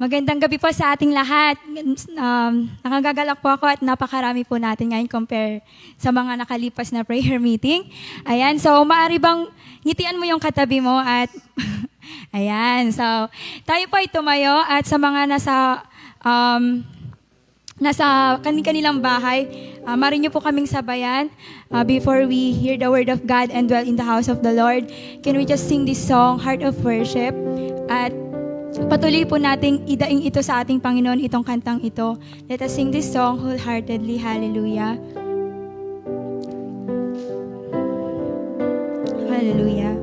Magandang gabi po sa ating lahat. Nakagagalak po ako at napakarami po natin ngayon compare sa mga nakalipas na prayer meeting. Ayan, so maaari bang ngitian mo yung katabi mo at ayan, so tayo po ay tumayo at sa mga nasa kanilang bahay, maaari niyo po kaming sabayan before we hear the word of God and dwell in the house of the Lord. Can we just sing this song, Heart of Worship? At patuloy po nating idaing ito sa ating Panginoon, itong kantang ito. Let us sing this song wholeheartedly. Hallelujah. Hallelujah.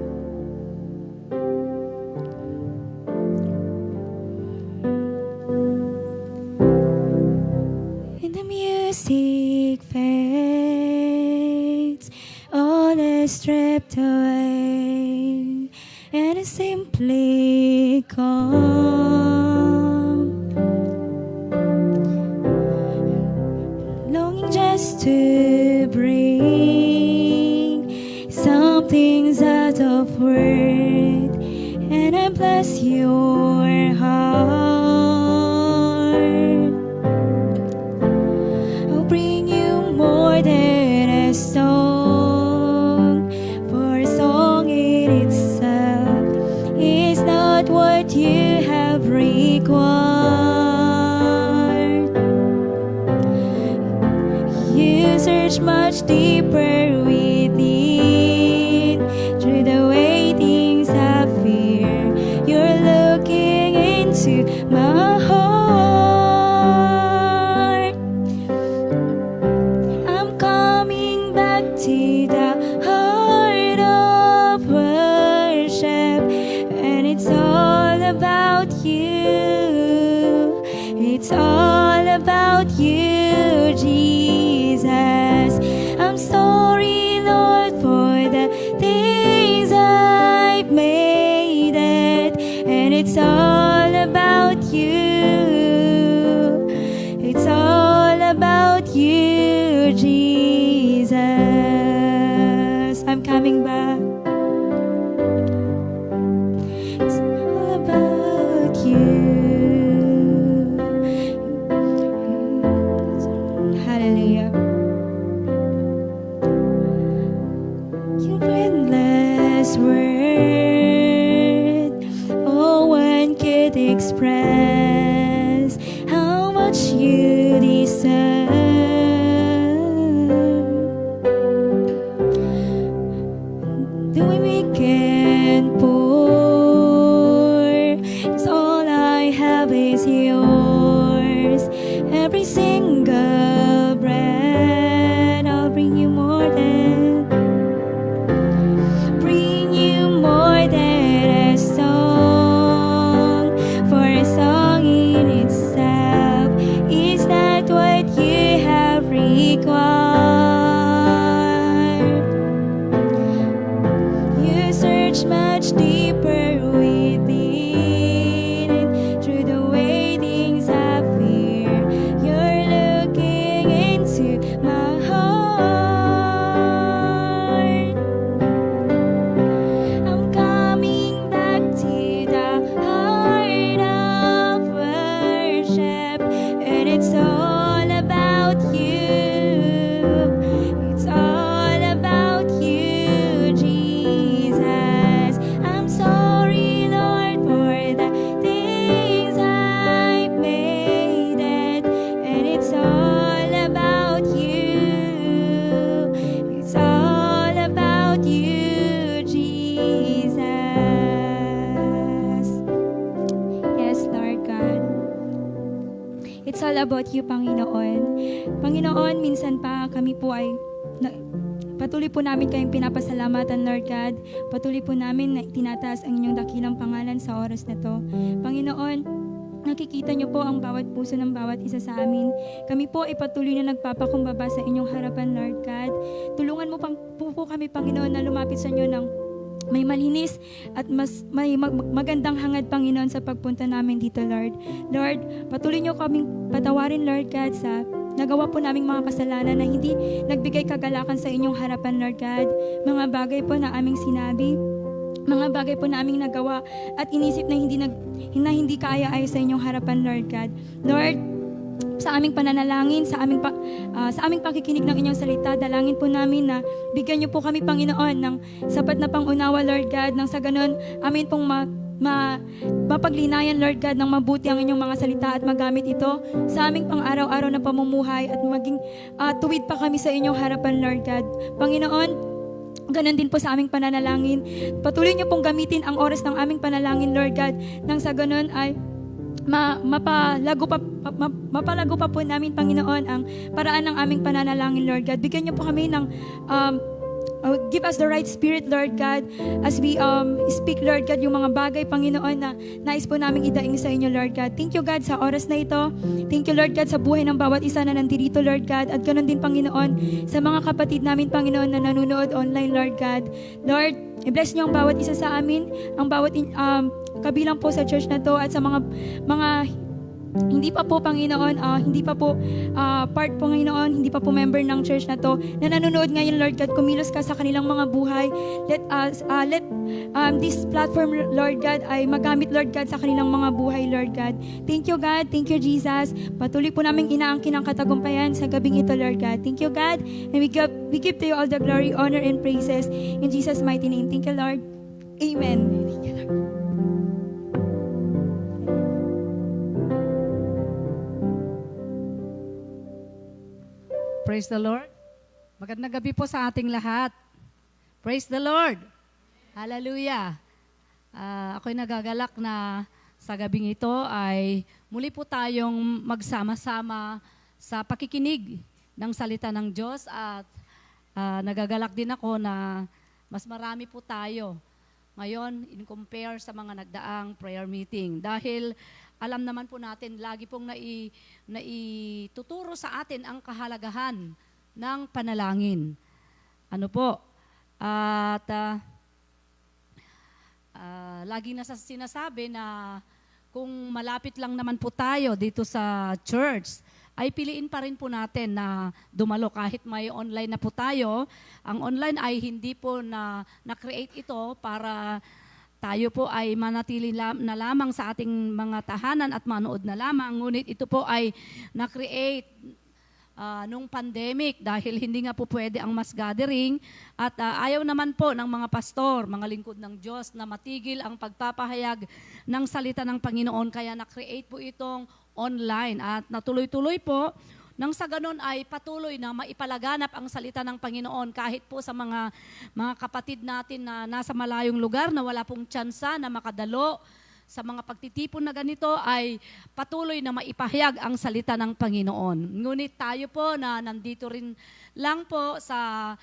And the music fades, all is stripped away, and I simply come, longing just to bring some things out of word, and I bless your heart. I'll bring you more than a song, for a song in itself is not what you have required. You search much deeper within, through the way things appear. You're looking into my heart. I'm coming back to the heart of worship, and it's all about you. It's all about you, Jesus. I'm sorry, Lord, for the things I've made it, and it's all about you. It's all about you, Jesus. I'm coming back. It's all about you. Hallelujah. Your endless word, oh, one could express how much you deserve. The way we can pour, 'cause all I have is yours. Every single breath, I'll bring you more than a song, for a song in itself is not what you have required. You search much deeper within, through the way things appear. You're looking into my heart. I'm coming back to the heart of worship, and it's all about you. It's all about you, Jesus. I'm sorry, Lord, for the things I've made it, and it's all about you. It's all about you, Jesus. Yes, Lord God. It's all about you, Panginoon. Panginoon, minsan pa kami po ay patuloy po namin kayong pinapasalamatan, Lord God. Patuloy po namin na tinataas ang inyong dakilang pangalan sa oras na to. Panginoon, nakikita niyo po ang bawat puso ng bawat isa sa amin. Kami po ay patuloy na nagpapakumbaba sa inyong harapan, Lord God. Tulungan mo po kami, Panginoon, na lumapit sa inyo ng may malinis at may magandang hangad, Panginoon, sa pagpunta namin dito, Lord. Lord, patuloy niyo kaming patawarin, Lord God, sa nagawa po naming mga kasalanan na hindi nagbigay kagalakan sa inyong harapan, Lord God. Mga bagay po na aming sinabi mga bagay po naming nagawa at inisip na hindi kaya ay sa inyong harapan, Lord God. Lord, sa aming pananalangin, sa aming pakikinig ng inyong salita, dalangin po namin na bigyan niyo po kami, Panginoon, ng sapat na pangunawa, Lord God, nang sa ganun, amin pong mapaglinayan, Lord God, ng mabuti ang inyong mga salita at magamit ito sa aming pang-araw-araw na pamumuhay at maging tuwid pa kami sa inyong harapan, Lord God. Panginoon, ganon din po sa aming pananalangin. Patuloy niyo pong gamitin ang oras ng aming panalangin, Lord God, nang sa ganon ay mapalago pa po namin, Panginoon, ang paraan ng aming pananalangin, Lord God. Bigyan niyo po kami ng give us the right spirit, Lord God, as we speak, Lord God, yung mga bagay, Panginoon, na nais po namin idaing sa inyo, Lord God. Thank you, God, sa oras na ito. Thank you, Lord God, sa buhay ng bawat isa na nandito, Lord God. At ganoon din, Panginoon, sa mga kapatid namin, Panginoon, na nanonood online, Lord God. Lord, i-bless niyo ang bawat isa sa amin, ang bawat kabilang po sa church na to at sa mga hindi pa po, Panginoon, hindi pa po part, Panginoon, hindi pa po member ng church na to, na nanonood ngayon, Lord God. Kumilos ka sa kanilang mga buhay. Let this platform, Lord God, ay magamit, Lord God, sa kanilang mga buhay, Lord God. Thank you, God. Thank you, Jesus. Patuloy po namin inaangkin ang katagumpayan sa gabing ito, Lord God. Thank you, God. And we give to you all the glory, honor, and praises in Jesus' mighty name. Thank you, Lord. Amen. Thank you, Lord. Praise the Lord. Magandang gabi po sa ating lahat. Praise the Lord. Hallelujah. Ako'y nagagalak na sa gabing ito ay muli po tayong magsama-sama sa pakikinig ng salita ng Diyos at nagagalak din ako na mas marami po tayo ngayon in compare sa mga nagdaang prayer meeting. Dahil alam naman po natin, lagi pong naituturo sa atin ang kahalagahan ng panalangin. Ano po? At lagi nasa sinasabi na kung malapit lang naman po tayo dito sa church, ay piliin pa rin po natin na dumalo kahit may online na po tayo. Ang online ay hindi po na-create ito para tayo po ay manatili na lamang sa ating mga tahanan at manood na lamang. Ngunit ito po ay na-create nung pandemic dahil hindi nga po pwede ang mass gathering at ayaw naman po ng mga pastor, mga lingkod ng Diyos na matigil ang pagpapahayag ng salita ng Panginoon. Kaya na-create po itong online at natuloy-tuloy po. Nang sa ganon ay patuloy na maipalaganap ang salita ng Panginoon kahit po sa mga kapatid natin na nasa malayong lugar na wala pong tsansa na makadalo sa mga pagtitipon na ganito ay patuloy na maipahayag ang salita ng Panginoon. Ngunit tayo po na nandito rin lang po sa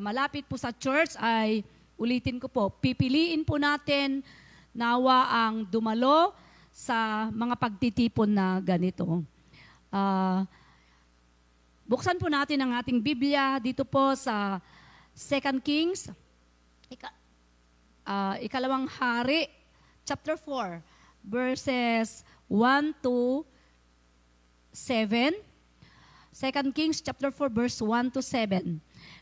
malapit po sa church ay ulitin ko po, pipiliin po natin nawa ang dumalo sa mga pagtitipon na ganito. Buksan po natin ang ating Biblia dito po sa 2 Kings, ikalawang hari, chapter 4, verses 1 to 7. 2 Kings chapter 4, verse 1 to 7.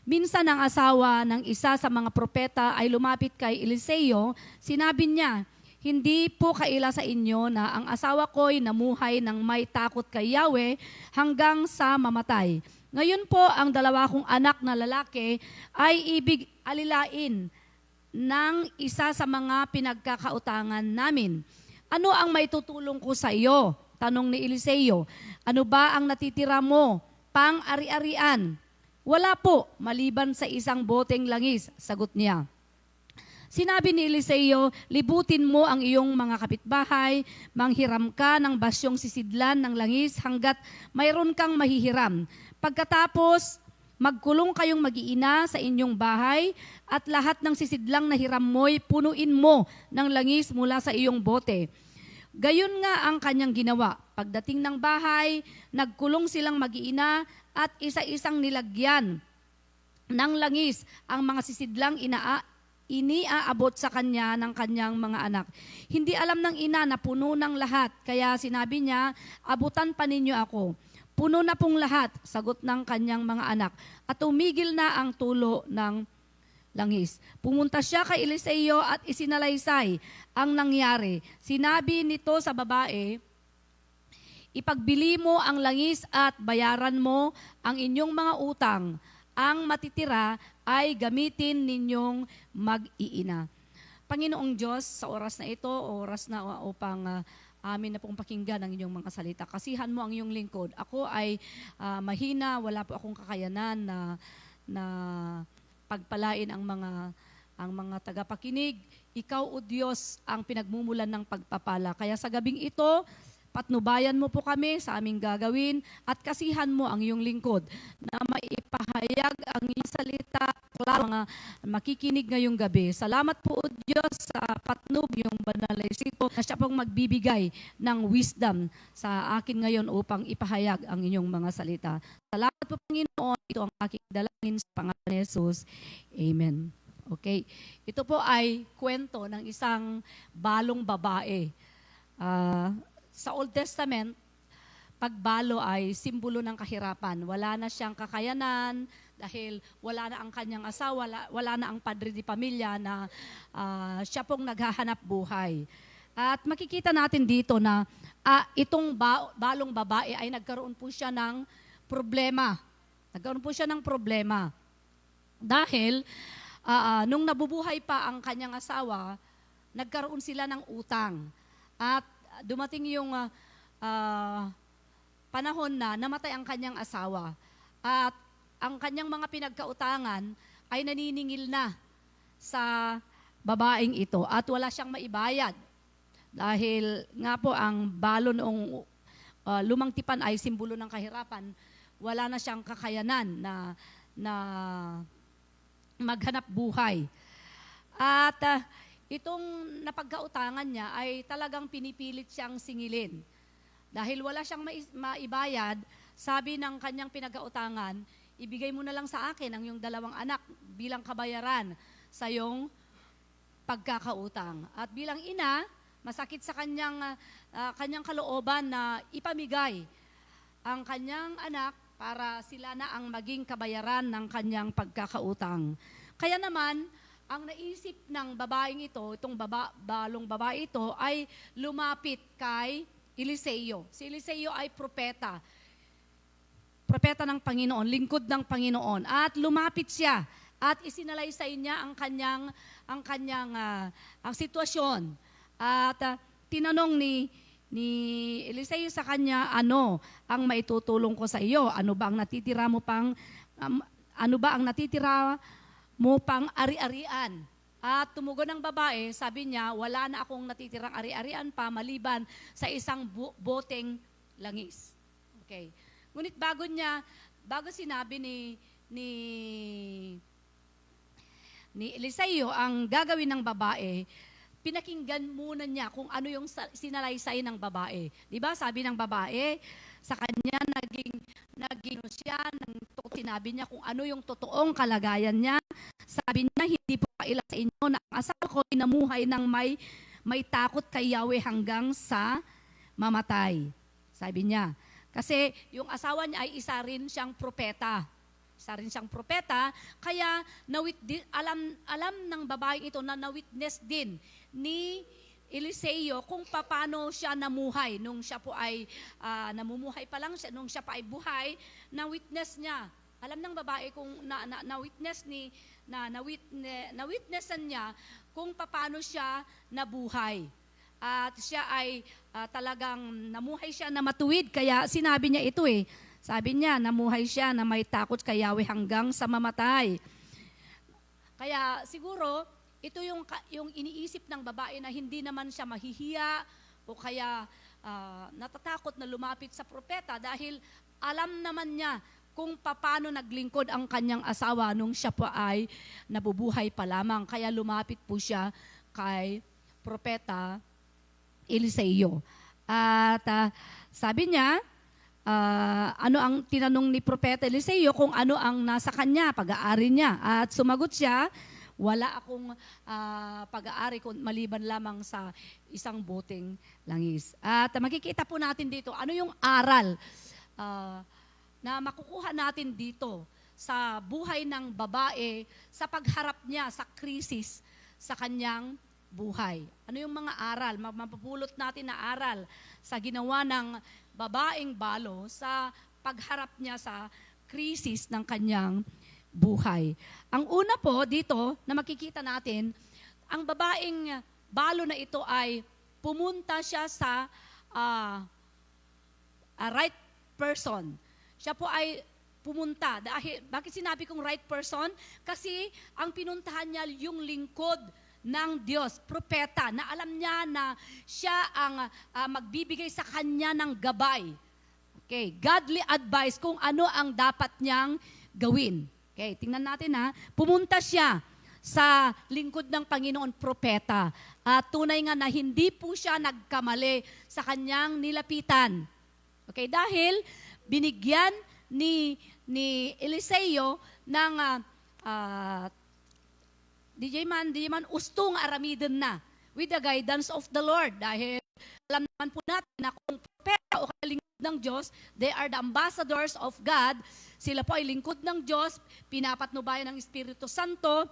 Minsan ang asawa ng isa sa mga propeta ay lumapit kay Eliseo, sinabi niya, hindi po kaila sa inyo na ang asawa ko'y namuhay ng may takot kay Yahweh hanggang sa mamatay. Ngayon po, ang dalawa kong anak na lalaki ay ibig alilain ng isa sa mga pinagkakautangan namin. Ano ang may tutulong ko sa iyo? Tanong ni Eliseo. Ano ba ang natitira mo? Pang-ari-arian. Wala po, maliban sa isang boteng langis, sagot niya. Sinabi ni Eliseo, libutin mo ang iyong mga kapitbahay, manghiram ka ng basyong sisidlan ng langis hanggat mayroon kang mahihiram. Pagkatapos, magkulong kayong mag-iina sa inyong bahay at lahat ng sisidlang na hiram mo'y punuin mo ng langis mula sa iyong bote. Gayon nga ang kanyang ginawa. Pagdating ng bahay, nagkulong silang mag-iina at isa-isang nilagyan ng langis ang mga sisidlang iniaabot sa kanya ng kanyang mga anak. Hindi alam ng ina na puno ng lahat, kaya sinabi niya, abutan pa ninyo ako. Puno na pong lahat, sagot ng kanyang mga anak. At tumigil na ang tulo ng langis. Pumunta siya kay Eliseo at isinalaysay ang nangyari. Sinabi nito sa babae, ipagbili mo ang langis at bayaran mo ang inyong mga utang. Ang matitira ay gamitin ninyong mag-iina. Panginoong Diyos, sa oras na ito, oras na upang amin na pong pakinggan ang inyong mga salita. Kasihan mo ang iyong lingkod. Ako ay mahina, wala po akong kakayanan na pagpalain ang mga tagapakinig. Ikaw, O Diyos, ang pinagmumulan ng pagpapala. Kaya sa gabing ito, patnubayan mo po kami sa aming gagawin at kasihan mo ang iyong lingkod na maipahayag ang iyong salita klaro mga makikinig ngayong gabi. Salamat po, O Diyos, sa patnub yung banal na Espiritu na siya pong magbibigay ng wisdom sa akin ngayon upang ipahayag ang inyong mga salita. Salamat po, Panginoon. Ito ang aking dalangin sa pangalan ni Jesus. Amen. Okay. Ito po ay kwento ng isang balong babae. Sa Old Testament, pagbalo ay simbolo ng kahirapan. Wala na siyang kakayanan dahil wala na ang kanyang asawa, wala na ang padre di pamilya na siya pong naghahanap buhay. At makikita natin dito na itong balong babae ay nagkaroon po siya ng problema. Nagkaroon po siya ng problema. Dahil nung nabubuhay pa ang kanyang asawa, nagkaroon sila ng utang. At dumating yung panahon na namatay ang kanyang asawa. At ang kanyang mga pinagkautangan ay naniningil na sa babaeng ito at wala siyang maibayad. Dahil nga po ang balo noong lumang tipan ay simbolo ng kahirapan, wala na siyang kakayanan na maghanap buhay. At itong napagkautangan niya ay talagang pinipilit siyang singilin. Dahil wala siyang maibayad, sabi ng kanyang pinagkautangan, ibigay mo na lang sa akin ang iyong 2 anak bilang kabayaran sa iyong pagkakautang. At bilang ina, masakit sa kanyang kalooban na ipamigay ang kanyang anak para sila na ang maging kabayaran ng kanyang pagkakautang. Kaya naman, ang naisip ng babaeng ito, itong balong babae ito, ay lumapit kay Eliseo. Si Eliseo ay propeta. Propeta ng Panginoon, lingkod ng Panginoon. At lumapit siya at isinalaysay niya ang kanyang sitwasyon. At tinanong ni Eliseo sa kanya, ano ang maitutulong ko sa iyo? Ano ba ang natitira mo pang ari-arian? At tumugon ng babae, sabi niya, wala na akong natitirang ari-arian pa maliban sa isang boteng langis. Okay. Ngunit bago sinabi ni Eliseo ang gagawin ng babae, pinakinggan muna niya kung ano yung sinalaysay ng babae. Di ba? Sabi ng babae, sa kanya naging siya, sinabi niya kung ano yung totoong kalagayan niya. Sabi niya, hindi po kaila sa inyo na ang asawa ko ay namuhay ng may takot kay Yahweh hanggang sa mamatay. Sabi niya. Kasi yung asawa niya ay isa rin siyang propeta. Kaya alam ng babaeng ito na na-witness din ni Eliseo kung paano siya namuhay nung siya po ay namumuhay pa lang siya, nung siya pa ay buhay, na-witness niya. Alam ng babae kung na-witnessan niya kung paano siya nabuhay. At siya ay talagang namuhay siya na matuwid, kaya sinabi niya ito Sabi niya, namuhay siya na may takot kay Yahweh hanggang sa mamatay. Kaya siguro, ito yung iniisip ng babae na hindi naman siya mahihiya o kaya natatakot na lumapit sa propeta dahil alam naman niya kung paano naglingkod ang kanyang asawa nung siya po ay nabubuhay pa lamang. Kaya lumapit po siya kay propeta Eliseo. At sabi niya, ano ang tinanong ni propeta Eliseo kung ano ang nasa kanya, pag-aari niya. At sumagot siya, wala akong pag-aari maliban lamang sa isang boteng langis. At makikita po natin dito, ano yung aral na makukuha natin dito sa buhay ng babae sa pagharap niya sa krisis sa kanyang buhay. Ano yung mga aral, mapupulot natin na aral sa ginawa ng babaeng balo sa pagharap niya sa krisis ng kanyang buhay. Ang una po dito na makikita natin, ang babaeng balo na ito ay pumunta siya sa right person. Siya po ay pumunta. Dahil, bakit sinabi kong right person? Kasi ang pinuntahan niya yung lingkod ng Diyos, propeta, na alam niya na siya ang magbibigay sa kanya ng gabay. Okay, godly advice kung ano ang dapat niyang gawin. Okay, tingnan natin ha. Pumunta siya sa lingkod ng Panginoon, propeta. At tunay nga na hindi po siya nagkamali sa kanyang nilapitan. Okay, dahil binigyan ni Eliseo ng DJ man ustong aramidin na with the guidance of the Lord. Dahil alam naman po natin na kung propeta o kalingkod ng Diyos, they are the ambassadors of God. Sila po ay lingkod ng Diyos, pinapatnubayan ng Espiritu Santo,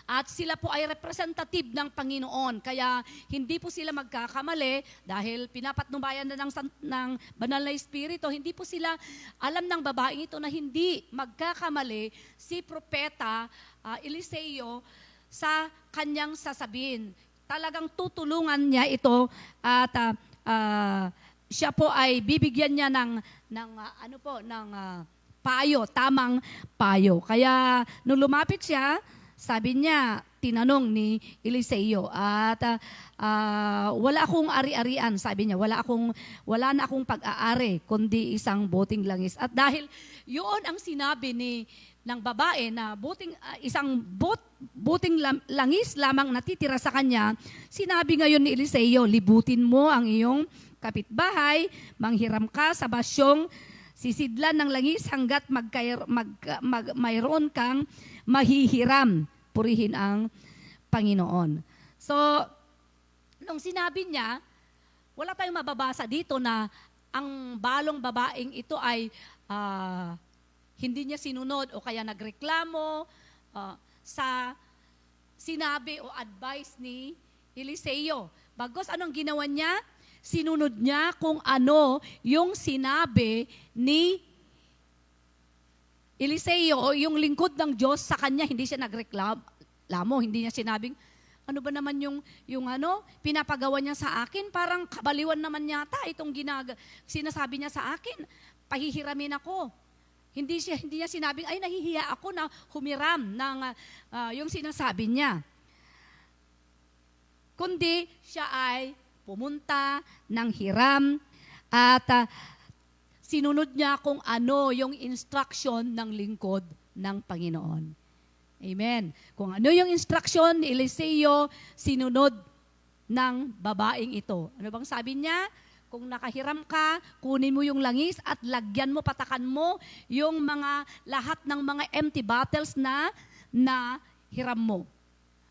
at sila po ay representative ng Panginoon. Kaya hindi po sila magkakamali dahil pinapatnubayan na ng banal na Espiritu. Hindi po sila alam ng babaeng ito na hindi magkakamali si propeta Eliseo sa kanyang sasabihin. Talagang tutulungan niya ito at siya po ay bibigyan niya ng payo, tamang payo. Kaya nung lumapit siya, sabi niya, tinanong ni Eliseo, at wala akong ari-arian, sabi niya, wala na akong pag-aari, kundi isang boting langis. At dahil yun ang sinabi ng babae na isang buting langis lamang natitira sa kanya, sinabi ngayon ni Eliseo, libutin mo ang iyong kapitbahay, manghiram ka sa basyong sisidlan ng langis hanggat mayroon kang mahihiram. Purihin ang Panginoon. So, nung sinabi niya, wala tayong mababasa dito na ang balong babaeng ito ay hindi niya sinunod o kaya nagreklamo sa sinabi o advice ni Eliseo. Bagos anong ginawa niya? Sinunod niya kung ano yung sinabi ni Eliseo o yung lingkod ng Diyos sa kanya. Hindi siya nagreklamo, hindi niya sinabing, ano ba naman yung pinapagawa niya sa akin? Parang kabaliwan naman yata itong sinasabi niya sa akin. Pahihiramin ako. Hindi niya sinabing, ay nahihiya ako na humiram ng yung sinasabi niya. Kundi siya ay pumunta ng hiram at sinunod niya kung ano yung instruction ng lingkod ng Panginoon. Amen. Kung ano yung instruction ni Eliseo, sinunod ng babaeng ito. Ano bang sabi niya? Kung nakahiram ka, kunin mo yung langis at lagyan mo, patakan mo yung lahat ng mga empty bottles na hiram mo.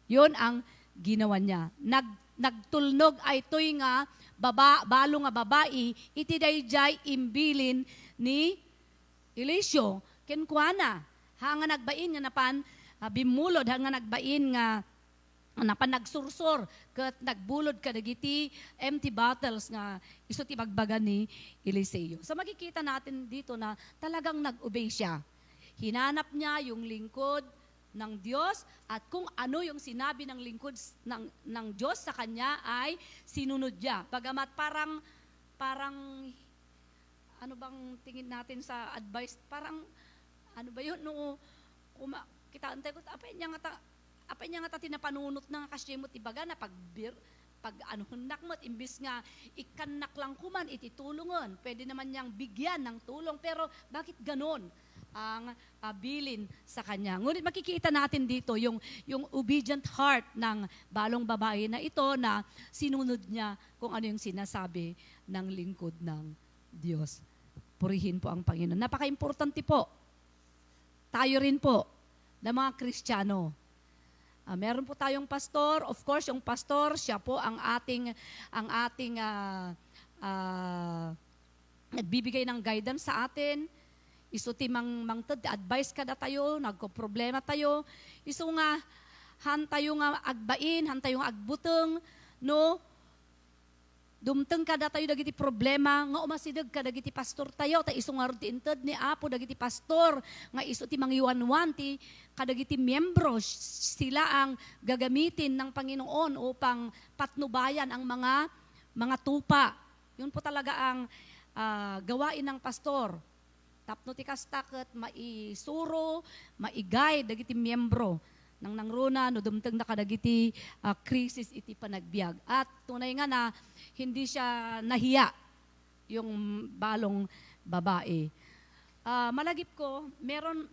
Yun ang ginawa niya. Nagtulnog ay to'y nga balo nga babae, iti dayjay imbilin ni Eliseo. Kenkwana, hanga nagbain nga napan, bimulod, hanga nagbain nga napan nagsursor, kat nagbulod ka dagiti empty bottles nga isot ibagbagan ni Eliseo. So makikita natin dito na talagang nag-obey siya. Hinanap niya yung lingkod ng Diyos at kung ano yung sinabi ng lingkod ng Diyos sa kanya ay sinunod niya. Bagamat parang ano bang tingin natin sa advice? Parang ano ba yun? Kita antay ko, apay niya nga tinapanunot ng kasyemot ibaga na pag hunnak mo't imbis nga ikanak lang kuman ititulungan. Pwede naman niyang bigyan ng tulong pero bakit ganon ang bilin sa kanya? Ngunit makikita natin dito yung obedient heart ng balong babae na ito na sinunod niya kung ano yung sinasabi ng lingkod ng Diyos. Purihin po ang Panginoon. Napaka-importante po. Tayo rin po na mga Kristiyano. Meron po tayong pastor. Of course, yung pastor, siya po ang ating nagbibigay ng guidance sa atin. Isu ti mangted, advice kada tayo, nagko-problema tayo. Isu nga, han tayo nga agbain, han tayo nga agbuteng, no? Dumteng kada tayo dagiti problema, nga umasideg kada dagiti pastor tayo, ta isu nga ti inted ni Apo dagiti pastor, nga isu ti mangiwan-wan ti kadagiti miyembro, sila ang gagamitin ng Panginoon upang patnubayan ang mga tupa. Yun po talaga ang gawain ng pastor. Tapno ti kastaket, maisuro, maigay dagiti miyembro nang nangruna no dumteng na kadagiti krisis iti panagbiag. At tunay nga na hindi siya nahiya yung balong babae. Malagip ko, merong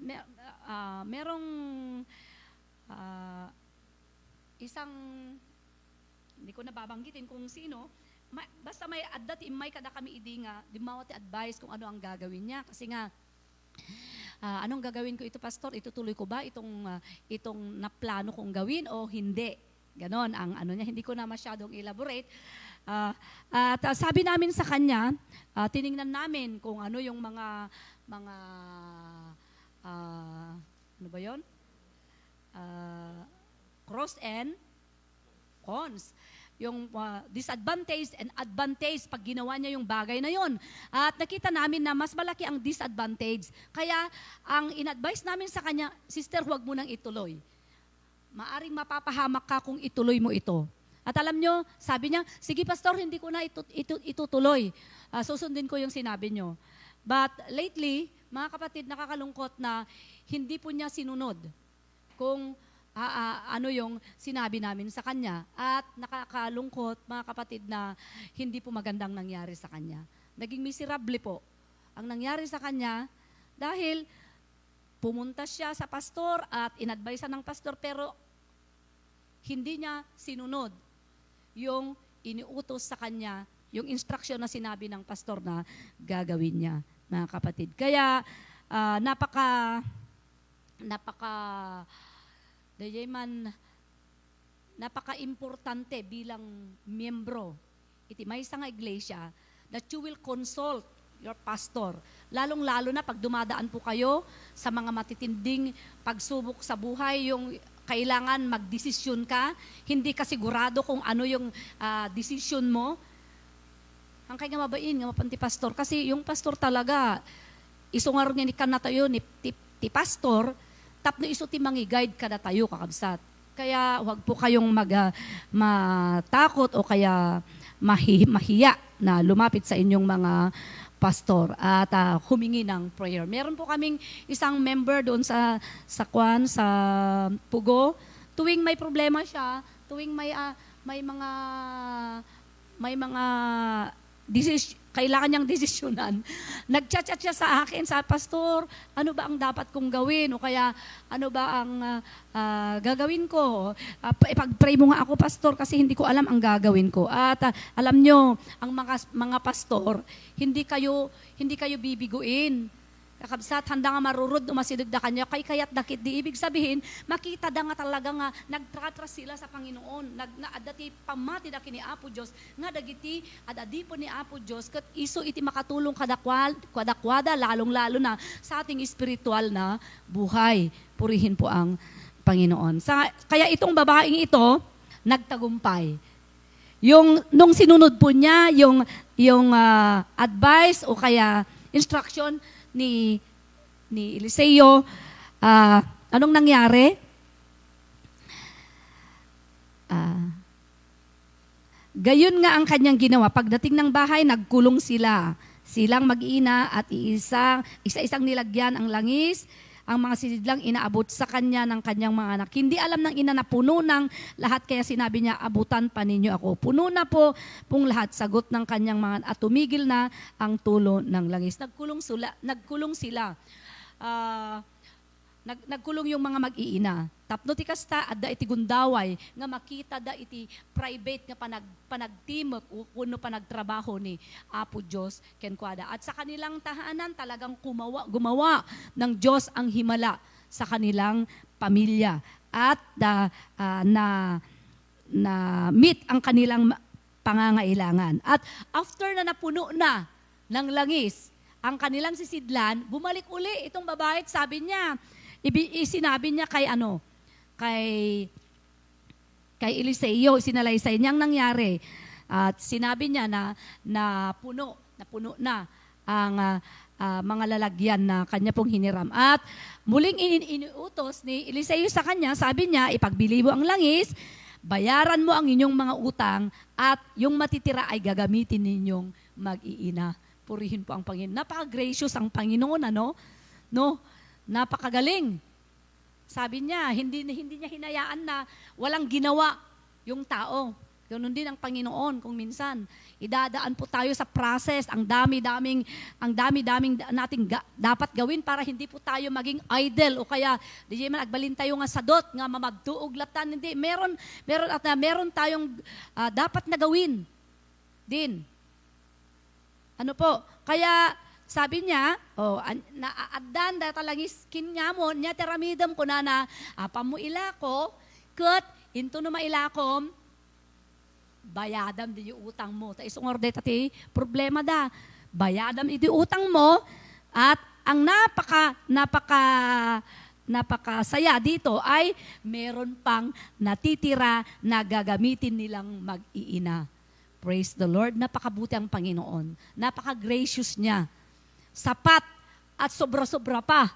isang, hindi ko nababanggitin kung sino, basta may addat imay kada kami idi nga, di mawati advice kung ano ang gagawin niya. Kasi nga, anong gagawin ko ito, pastor? Itutuloy ko ba itong naplano kong gawin o hindi? Ganon ang ano niya. Hindi ko na masyadong elaborate. At sabi namin sa kanya, tiningnan namin kung ano yung mga ano ba yun? Pros and cons. Yung disadvantage and advantage pag ginawa niya yung bagay na yon. At nakita namin na mas malaki ang disadvantage. Kaya ang in-advise namin sa kanya, sister, huwag mo nang ituloy. Maaring mapapahamak ka kung ituloy mo ito. At alam nyo, sabi niya, sige pastor, hindi ko na itutuloy. Susundin ko yung sinabi nyo. But lately, mga kapatid, nakakalungkot na hindi po niya sinunod kung ano yung sinabi namin sa kanya. At nakakalungkot, mga kapatid, na hindi po magandang nangyari sa kanya. Naging miserable po ang nangyari sa kanya dahil pumunta siya sa pastor at inadvise ng pastor pero hindi niya sinunod yung iniutos sa kanya, yung instruction na sinabi ng pastor na gagawin niya, mga kapatid. Kaya napaka-importante bilang miyembro iti maysa nga iglesia that you will consult your pastor. Lalong-lalo na pag dumadaan po kayo sa mga matitinding pagsubok sa buhay, yung kailangan magdesisyon ka, hindi ka sigurado kung ano yung desisyon mo. Ang kaya nga mabain, nga mapanti pastor. Kasi yung pastor talaga, isungar nga ni kanatayo ni pastor, tapno iso ti mangi-guide kada tayo kakabsat. Kaya wag po kayong matakot o kaya mahiya na lumapit sa inyong mga pastor at humingi ng prayer. Meron po kaming isang member doon sa Pugo. Tuwing may problema siya, tuwing may mga kailangan niyang desisyonan. Nagchat-chat siya sa akin, sa pastor, ano ba ang dapat kong gawin? O kaya, ano ba ang gagawin ko? Ipag-pray mo nga ako, pastor, kasi hindi ko alam ang gagawin ko. At alam nyo, ang mga pastor, hindi kayo bibiguin. Kakabsat, handa nga marurod umasidag da kanya, kayat dakit. Di ibig sabihin, makita da nga talaga nga, nagtratras sila sa Panginoon. Adati pamati da kini Apo Diyos, nga dagiti, adadi po ni Apo Diyos, kat iso iti makatulong kadakwada, lalong-lalo na sa ating spiritual na buhay. Purihin po ang Panginoon. Kaya itong babaeng ito, nagtagumpay. Nung sinunod po niya, yung advice o kaya instruction ni Eliseo, anong nangyari? Gayon nga ang kanyang ginawa. Pagdating ng bahay, nagkulong sila. Silang mag-ina at isa-isang nilagyan ang langis. Ang mga sisidlang inaabot sa kanya ng kanyang mga anak. Hindi alam ng ina na puno ng lahat, kaya sinabi niya, abutan pa ninyo ako. Puno na po pong lahat, sagot ng kanyang mga anak, at tumigil na ang tulo ng langis. Nagkulong sila. Nagkulong yung mga mag-iina. Tapno ti kasta, adda iti gundaway, nga makita da iti private nga panagtimok o kuno panagtrabaho ni Apo Diyos kenkwada. At sa kanilang tahanan talagang gumawa ng Diyos ang himala sa kanilang pamilya. At na meet ang kanilang pangangailangan. At after na napuno na ng langis, ang kanilang sisidlan, bumalik uli itong babae at sabi niya, sinabi niya kay Eliseo, sinalaysay niyang nangyari. At sinabi niya na puno na ang mga lalagyan na kanya pong hiniram. At muling iniutos ni Eliseo sa kanya, sabi niya, ipagbili mo ang langis, bayaran mo ang inyong mga utang, at yung matitira ay gagamitin ninyong mag-iina. Purihin po ang Panginoon. Napaka-gracious ang Panginoon, ano? No? Napakagaling. Sabi niya, hindi niya hinayaan na walang ginawa yung tao. Ganun din ang Panginoon kung minsan. Idadaan po tayo sa process, ang dami-daming nating dapat gawin para hindi po tayo maging idle o kaya di man agbalin tayo nga sadot nga mamagtuog latan. Hindi, meron tayong dapat na gawin din. Ano po? Kaya sabi niya, naaddan da talangis kinyamo nya teramidam ko na pamuila ko ket into no mailakom bayadam di utang mo. Ta isong orde tati problema da. Bayadam iti utang mo at ang napakasaya dito ay meron pang natitira na gagamitin nilang mag-iina. Praise the Lord. Napakabuti ang Panginoon. Napaka-gracious niya. Sapat at sobra-sobra pa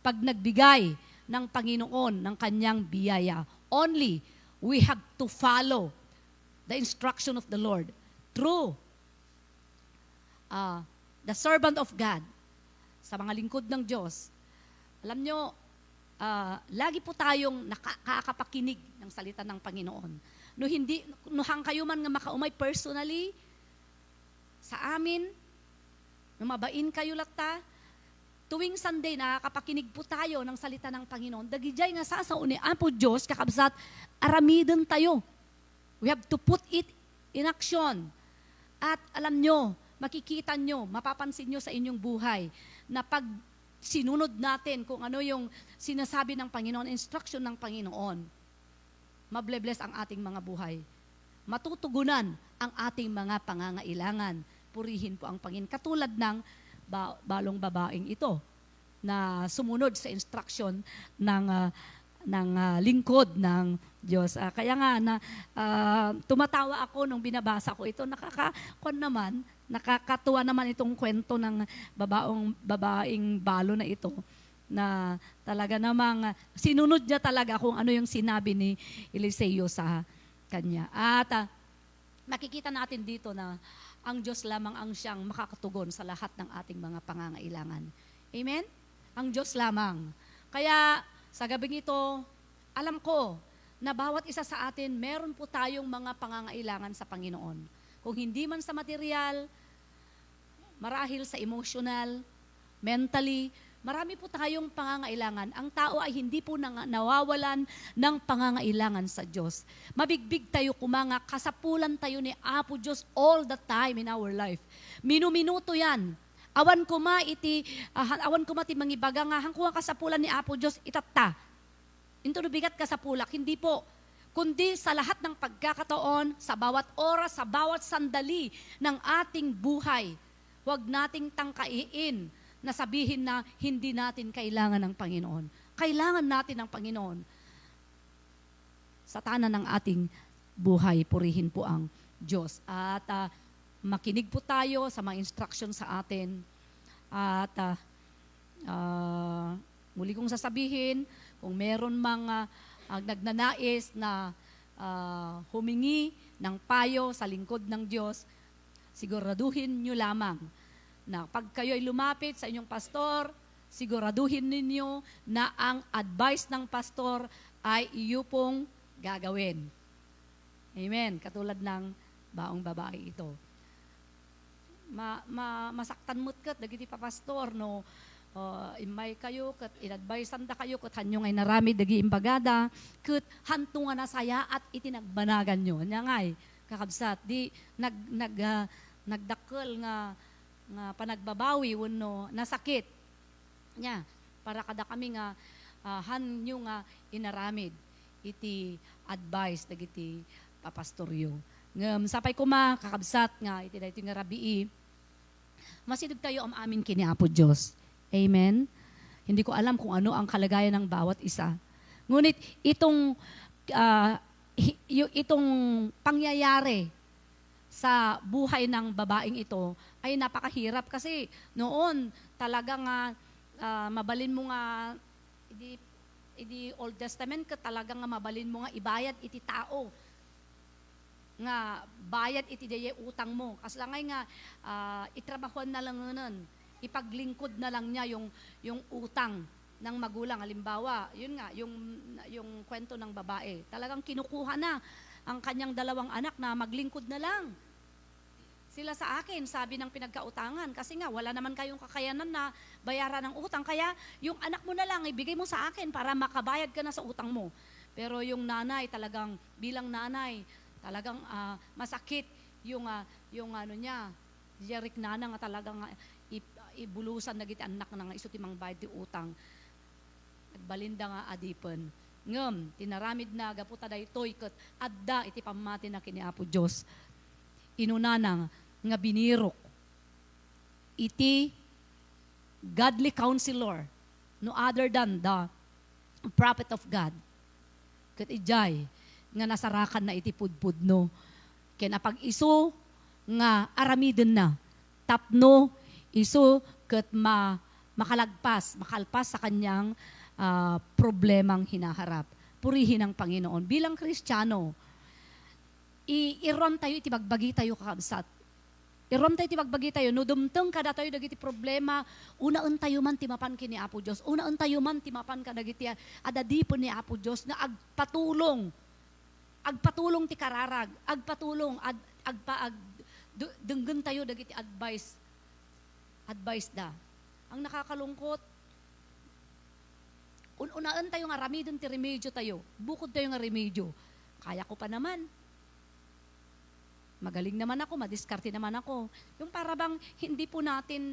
pag nagbigay ng Panginoon ng kanyang biyaya. Only we have to follow the instruction of the Lord through the servant of God sa mga lingkod ng Diyos. Alam nyo, lagi po tayong nakakapakinig ng salita ng Panginoon. No kayo man nga makaumay personally sa amin, no mabain kayo lata, tuwing Sunday nakakapakinig po tayo ng salita ng Panginoon. Dagijay nga sa uni, po Diyos, kakabsat, aramidon tayo. We have to put it in action. At alam nyo, makikita nyo, mapapansin nyo sa inyong buhay, na pag sinunod natin kung ano yung sinasabi ng Panginoon, instruction ng Panginoon, mablebless ang ating mga buhay. Matutugunan ang ating mga pangangailangan. Purihin po ang Panginoon. Katulad ng balong babaeng ito na sumunod sa instruction ng lingkod ng Diyos. Kaya nga tumatawa ako nung binabasa ko ito. Nakakatuwa naman itong kwento ng babaeng balo na ito na talaga namang sinunod niya talaga kung ano yung sinabi ni Eliseo sa kanya. At makikita natin dito na ang Diyos lamang ang siyang makakatugon sa lahat ng ating mga pangangailangan. Amen? Ang Diyos lamang. Kaya sa gabing ito, alam ko na bawat isa sa atin, meron po tayong mga pangangailangan sa Panginoon. Kung hindi man sa material, marahil sa emotional, mentally, marami po tayong pangangailangan. Ang tao ay hindi po nawawalan ng pangangailangan sa Diyos. Mabigbig tayo kumanga, kasapulan tayo ni Apo Diyos all the time in our life. Minuminuto yan. Awan ko mati mangibaga nga, hangkuha kasapulan ni Apo Diyos, itatta. Into bigat kasapulak, hindi po. Kundi sa lahat ng pagkakataon, sa bawat oras, sa bawat sandali ng ating buhay, huwag nating tangkaiin na sabihin na hindi natin kailangan ng Panginoon. Kailangan natin ng Panginoon. Sa tanan ng ating buhay, purihin po ang Diyos. At makinig po tayo sa mga instruction sa atin. At muli kong sasabihin, kung meron mga nagnanais na humingi ng payo sa lingkod ng Diyos, siguraduhin nyo lamang na pag kayo ay lumapit sa inyong pastor, siguraduhin ninyo na ang advice ng pastor ay iyo pong gagawin. Amen. Katulad ng baong babae ito. Masaktan mo't kat, dagiti pa pastor, no? Imay kayo, kat in-advisean da kayo, kat hanyo ngay narami, dagi imbagada, kat hantungan na saya at itinagbanagan nyo. Nya ngay, kakabsat, di nagdakkel nga panagbabawi, wano, nasakit. Nya, para kada kami nga, hanyo nga inaramid, iti advice, dagiti papastoryo. Sapay ko kakabsat nga, iti nga rabii, Masidag tayo am amin kini Apo Diyos. Amen? Hindi ko alam kung ano ang kalagayan ng bawat isa. Ngunit itong pangyayari sa buhay ng babaeng ito ay napakahirap kasi noon talagang mabalin mo nga idi Old Testament ka talagang mabalin mo nga ibayad iti tao nga bayad iti dayay utang mo. Kasi lang nga itrabahuan na lang nun, ipaglingkod na lang niya yung utang ng magulang. Halimbawa, yun nga, yung kwento ng babae. Talagang kinukuha na ang kanyang dalawang anak na maglingkod na lang sila sa akin, sabi ng pinagkautangan. Kasi nga, wala naman kayong kakayanan na bayaran ng utang. Kaya yung anak mo na lang, ibigay mo sa akin para makabayad ka na sa utang mo. Pero yung nanay, talagang bilang nanay, talagang masakit yung ano niya, Jerik nana nga talagang ibulusan na giti anak na nga iso timang bayad ti utang. At balinda nga adipon. Ngem, tinaramid na gaputa daytoy ket adda iti pamati na kini Apo Dios. Inunana nga binirok iti godly counselor no other than the prophet of God. Ket ijay nga nasarakan na iti pudpudno. Kaya napag iso nga aramiden na. Tapno iso ket makalpas sa kanyang problemang hinaharap. Purihin ang Panginoon. Bilang Kristiyano, iron tayo, itibagbagi tayo kakabsat. Iron tayo, itibagbagi tayo. No dumteng kada tayo dagiti problema, unaan tayo man timapan kini Apo Diyos. Unaan tayo man timapan ka dagiti adadipon ni Apo Diyos na agpatulong ti kararag, agpatulong, denggen tayo dagiti advice da. Ang nakakalungkot, unaan tayo nga ramidon ti remedyo tayo, bukod tayo nga remedyo, kaya ko pa naman, magaling naman ako, madiskarte naman ako. Yung parabang hindi po natin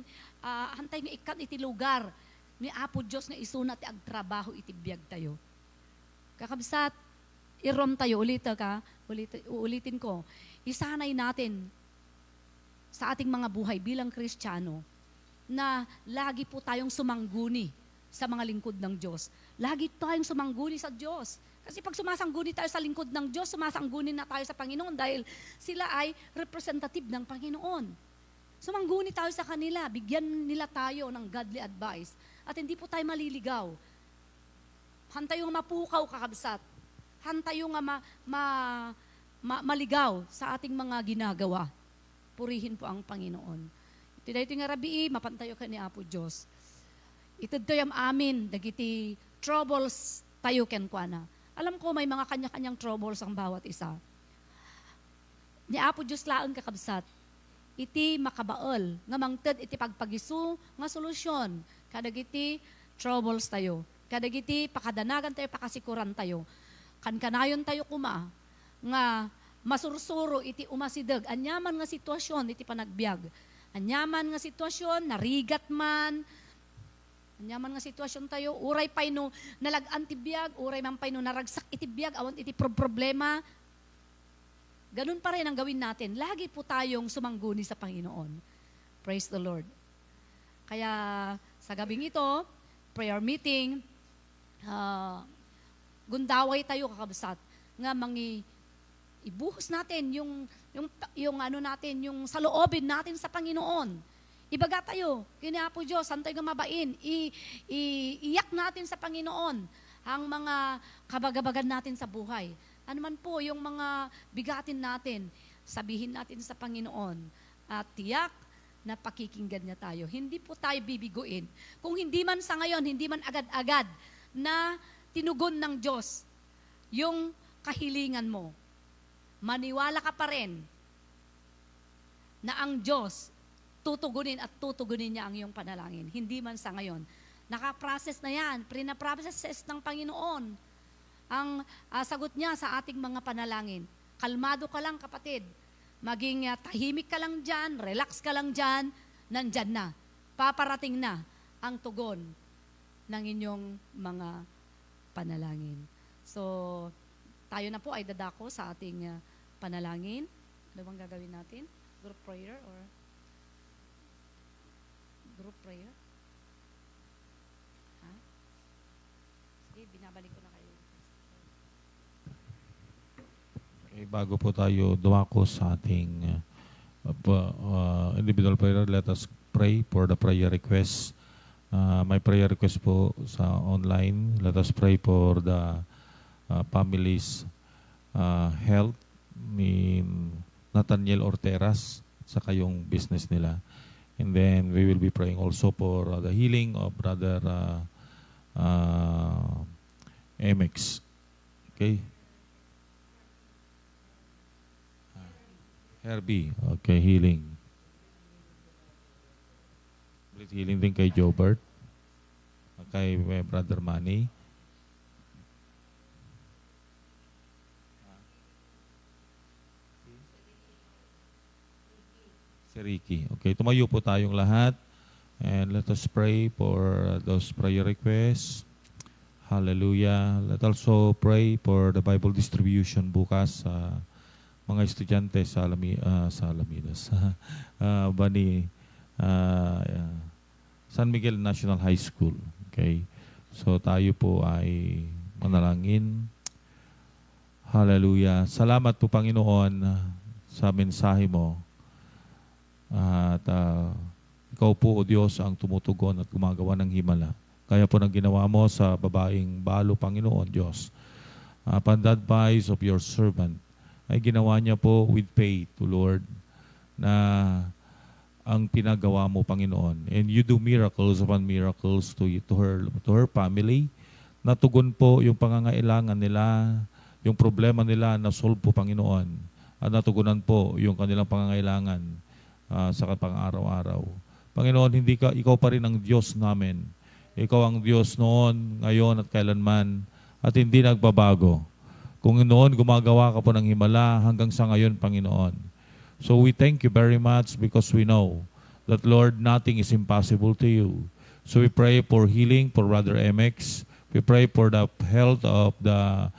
hantay nga ikat iti lugar ni Apo Diyos nga isuna ti agtrabaho iti biyag tayo. Kakabsat, irom tayo, ulitin ko, isanay natin sa ating mga buhay bilang Kristiyano na lagi po tayong sumangguni sa mga lingkod ng Diyos. Lagi tayong sumangguni sa Diyos. Kasi pag sumasangguni tayo sa lingkod ng Diyos, sumasangguni na tayo sa Panginoon dahil sila ay representative ng Panginoon. Sumangguni tayo sa kanila, bigyan nila tayo ng godly advice at hindi po tayo maliligaw. Hantay yung mapukaw kakabsat. Hantay yung maligaw sa ating mga ginagawa. Purihin po ang Panginoon. Ito dahito nga rabii, mapantayo ka ni Apo Diyos. Ito yung amin, dagiti troubles tayo kenkwana. Alam ko may mga kanya-kanyang troubles ang bawat isa. Ni Apo Diyos laon kakabsat, iti makabaol, nga mangted iti pagpagisu, nga solusyon, kadagiti troubles tayo. Kadagiti pakadanagan tayo, pakasikuran tayo. Kankanayon tayo kuma, nga masursuro iti umasidag, anyaman nga sitwasyon iti panagbiag. Anyaman nga sitwasyon, narigat man, anyaman nga sitwasyon tayo, uray pay no nalagan ti biag, uray man pay no naragsak iti biag, awan iti problema. Ganun pa rin ang gawin natin. Lagi po tayong sumangguni sa Panginoon. Praise the Lord. Kaya sa gabing ito, prayer meeting, gundaway tayo kakabsat nga ibuhos natin yung ano natin, yung saloobin natin sa Panginoon. Ibaga tayo, kini Apo Diyos, santay nga mabain, iyak natin sa Panginoon ang mga kabagabagan natin sa buhay. Ano man po yung mga bigatin natin, sabihin natin sa Panginoon at tiyak na pakikinggan niya tayo. Hindi po tayo bibiguin. Kung hindi man sa ngayon, hindi man agad-agad na tinugon ng Diyos yung kahilingan mo, maniwala ka pa rin na ang Diyos tutugunin at tutugunin niya ang iyong panalangin. Hindi man sa ngayon. Nakaprocess na yan. Prina-process ng Panginoon ang sagot niya sa ating mga panalangin. Kalmado ka lang kapatid. Maging tahimik ka lang dyan, relax ka lang dyan, nandyan na. Paparating na ang tugon ng inyong mga panalangin. So, tayo na po ay dadako sa ating panalangin. Ano bang gagawin natin? Group prayer or... Group prayer? Ha? Sige, binabalik ko na kayo. Okay, bago po tayo dumako sa ating individual prayer, let us pray for the prayer requests. May prayer request po sa online. Let us pray for the family's health ni Nathaniel Orteras sa kayong business nila. And then we will be praying also for the healing of Brother MX. Okay? Herbie. Okay, healing. Healing din kay Jobert. Kay Brother Manny. Si Ricky. Okay, tumayo po tayong lahat. And let us pray for those prayer requests. Hallelujah. Let also pray for the Bible distribution bukas sa mga estudyante sa Alaminos. San Miguel National High School. Okay? So tayo po ay manalangin. Hallelujah. Salamat po Panginoon sa mensahe mo. At ikaw po o Diyos ang tumutugon at gumagawa ng himala. Kaya po nang ginawa mo sa babaeng balo Panginoon Diyos. Upon the advice of your servant, ay ginawa niya po with faith to Lord na ang pinagawa mo, Panginoon. And you do miracles upon miracles to her family. Natugon po yung pangangailangan nila, yung problema nila na solve po, Panginoon. At natugunan po yung kanilang pangangailangan sa pang-araw-araw. Panginoon, ikaw pa rin ang Diyos namin. Ikaw ang Diyos noon, ngayon at kailanman, at hindi nagbabago. Kung noon gumagawa ka po ng himala hanggang sa ngayon, Panginoon. So we thank you very much because we know that, Lord, nothing is impossible to you. So we pray for healing for Brother MX. We pray for the health of the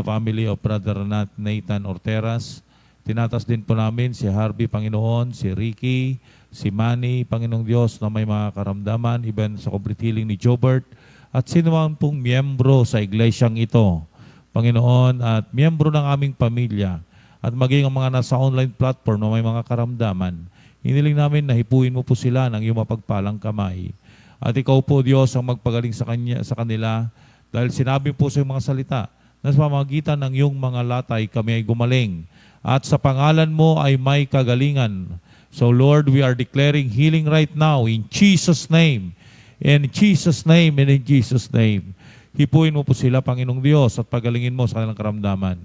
family of Brother Nathan Orteras. Tinatas din po namin si Harvey, Panginoon, si Ricky, si Manny, Panginoong Diyos, na may mga karamdaman, even sa complete healing ni Jobert, at sino man pong miyembro sa iglesyang ito, Panginoon, at miyembro ng aming pamilya, at maging ang mga nasa online platform na may mga karamdaman, hiniling namin na hipuin mo po sila ng iyong mapagpalang kamay. At ikaw po, Diyos, ang magpagaling sa kanila, dahil sinabi po sa iyong mga salita, na sa pamamagitan ng iyong mga latay kami ay gumaling, at sa pangalan mo ay may kagalingan. So Lord, we are declaring healing right now in Jesus' name. In Jesus' name and in Jesus' name. Hipuin mo po sila, Panginoong Diyos, at pagalingin mo sa kanilang karamdaman.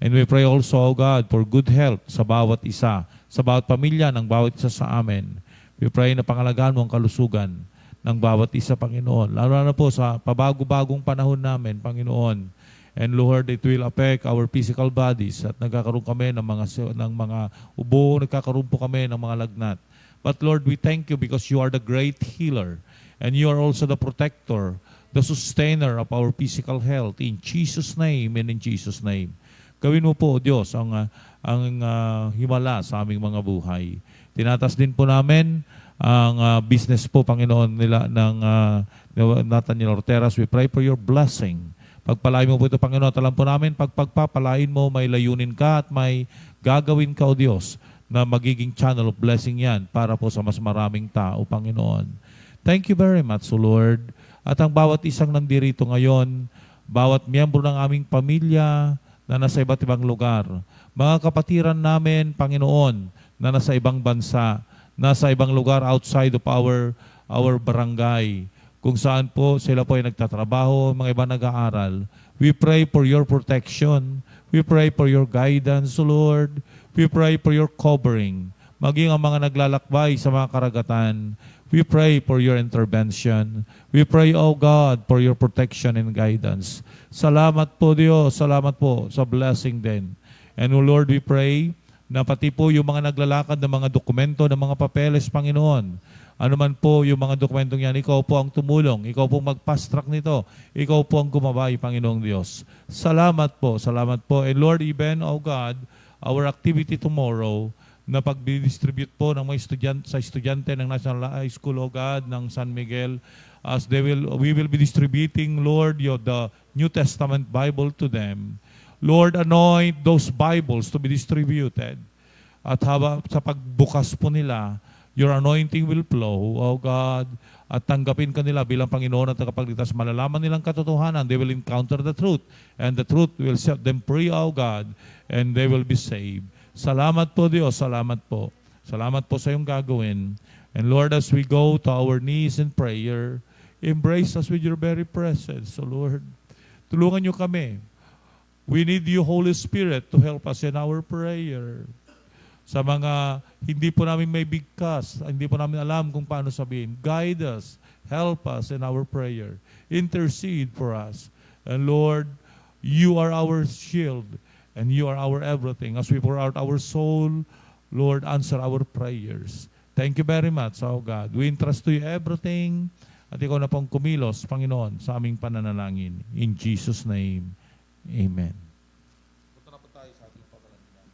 And we pray also, O God, for good health sa bawat isa, sa bawat pamilya ng bawat isa sa amin. We pray na pangalagaan mo ang kalusugan ng bawat isa, Panginoon. Lalo na po sa pabago-bagong panahon namin, Panginoon. And Lord, it will affect our physical bodies at nagkakaroon kami ng mga ubo, nagkakaroon po kami ng mga lagnat. But Lord, we thank you because you are the great healer and you are also the protector, the sustainer of our physical health. In Jesus' name and in Jesus' name. Gawin mo po, Diyos, ang himala sa aming mga buhay. Tinatas din po namin ang business po, Panginoon, nila ng Nathaniel Orteras. We pray for your blessing. Pagpalain mo po ito, Panginoon, at alam po namin, pagpagpapalain mo, may layunin ka at may gagawin ka, O Diyos, na magiging channel of blessing yan para po sa mas maraming tao, Panginoon. Thank you very much, O Lord. At ang bawat isang nandirito ngayon, bawat miyembro ng aming pamilya na nasa iba't ibang lugar, mga kapatiran namin, Panginoon, na nasa ibang bansa, nasa ibang lugar outside of our barangay, kung saan po sila po ay nagtatrabaho, mga iba nag-aaral. We pray for your protection. We pray for your guidance, Lord. We pray for your covering. Maging ang mga naglalakbay sa mga karagatan, we pray for your intervention. We pray, O God, for your protection and guidance. Salamat po, Diyos. Salamat po sa blessing din. And, O Lord, we pray na pati po yung mga naglalakad ng mga dokumento, ng mga papeles, Panginoon, ano man po yung mga dokumentong yan, ikaw po ang tumulong, ikaw po mag-fast track nito, ikaw po ang gumabay, Panginoong Diyos. Salamat po, salamat po. And Lord, even, O God, our activity tomorrow, na pag-distribute po ng mga estudyante ng National High School, O God, ng San Miguel, as we will be distributing, Lord, the New Testament Bible to them. Lord, anoint those Bibles to be distributed. At sa pagbukas po nila, your anointing will flow, O God, at tanggapin ka nila bilang Panginoon at tagapagligtas. Malalaman nilang katotohanan, they will encounter the truth, and the truth will set them free, O God, and they will be saved. Salamat po, Diyos, salamat po. Salamat po sa iyong gagawin. And Lord, as we go to our knees in prayer, embrace us with your very presence. So Lord, tulungan niyo kami. We need you, Holy Spirit, to help us in our prayer. Sa mga hindi po namin may bigkas, hindi po namin alam kung paano sabihin, guide us, help us in our prayer. Intercede for us. And Lord, you are our shield, and you are our everything. As we pour out our soul, Lord, answer our prayers. Thank you very much, O God. We entrust to you everything, at ikaw na pong kumilos, Panginoon, sa aming pananalangin. In Jesus' name, amen. Punta na po tayo sa ating pagkalandinan.